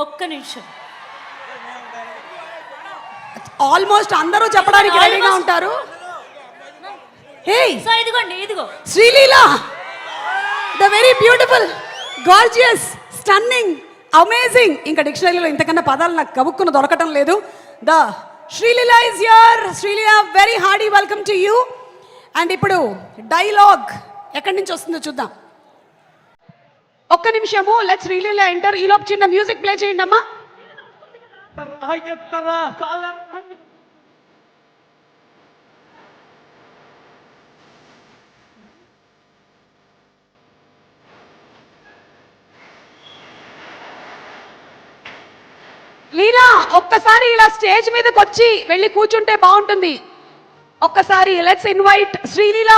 ఒక్క నిమిషం. ఆల్మోస్ట్ అందరూ చెప్పడానికి రెడీగా ఉంటారు. హే సో ఇదిగోండి, ఇదిగో Sreeleela, the very beautiful, gorgeous, stunning, amazing. ఇంకా డిక్షనరీలో ఇంతకన్నా పదాలు నాకు గబుక్కున దొరకటం లేదు. The Sreeleela is here. Sreeleela, very Hardy welcome to you. And ఇప్పుడు డైలాగ్ ఎక్కడి నుంచి వస్తుందో చూద్దాం. ఒక్క నిమిషము, లెట్స్ శ్రీలీల ఎంటర్. ఈలోపు చిన్న మ్యూజిక్ ప్లే చేయండి అమ్మా. లీనా, ఒక్కసారి ఇలా స్టేజ్ మీదకి వచ్చి వెళ్ళి కూర్చుంటే బాగుంటుంది. ఒక్కసారి let's invite Sreeleela.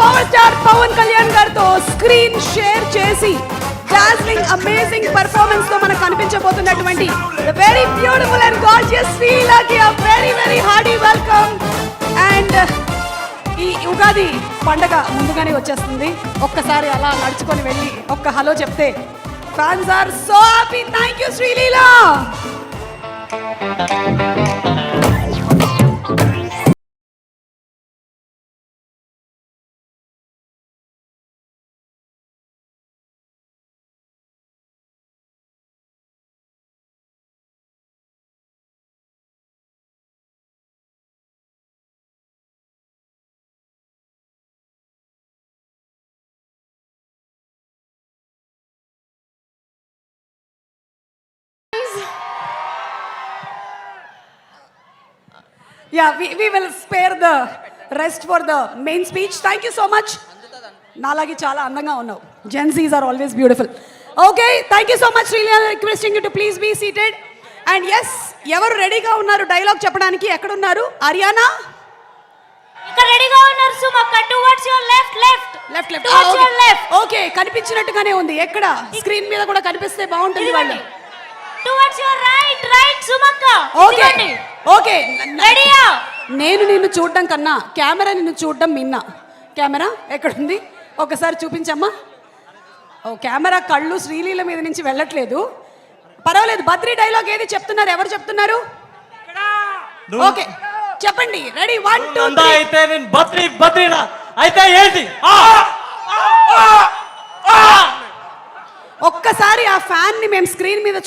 Power star Pawan Kalyan గారితో స్క్రీన్ షేర్ చేసి డార్లింగ్ అమేజింగ్ పర్ఫార్మెన్స్ తో మనకు కనిపించబోతున్నటువంటి the very beautiful and gorgeous శ్రీలీలకి a very very hearty welcome. అండ్ ఈ ఉగాది పండగ ముందుగానే వచ్చేస్తుంది. ఒక్కసారి అలా నడుచుకొని వెళ్ళి ఒక్క హలో చెప్తే fans are so happy. Thank you Sreeleela. Yeah, we will spare the rest for the main speech. Thank you so much. Nalagi chala andanga unnavu. Gen Zs are always beautiful. Okay, thank you so much Srilila. Requesting you to please be seated. And yes, evaru ready ga unnaru dialogue cheppadaniki? Ekkada unnaru? Ariana? ఇక్కడ రెడీగా ఉన్నారు సుమక్క. Towards your left. Towards your left. Okay, కనిపించినట్టుగానే ఉంది. ఎక్కడ? Screen మీద కూడా కనిపిస్తే బాగుంటుంది వాళ్ళు. టువర్డ్స్ యువర్ రైట్ సుమక్క. ఓకే ఓకే, రెడీయా? నేను నిన్ను చూడడం కన్నా కెమెరా నిన్ను చూడడం మిన్నా. కెమెరా ఎక్కడుంది? ఒకసారి చూపించమ్మా. ఓ, కెమెరా కళ్ళు శ్రీలీల మీద నుంచి వెళ్ళట్లేదు. పర్వాలేదు. బద్రీ డైలాగ్ ఏది చెప్తున్నారు? ఎవరు చెప్తున్నారు? ఓకే చెప్పండి. రెడీ, 1 2 3. అయితే నేను బద్రీనా అయితే ఏంటి? ఒక్కసారి ఆ ఫ్యాన్ ని మేము స్క్రీన్ మీద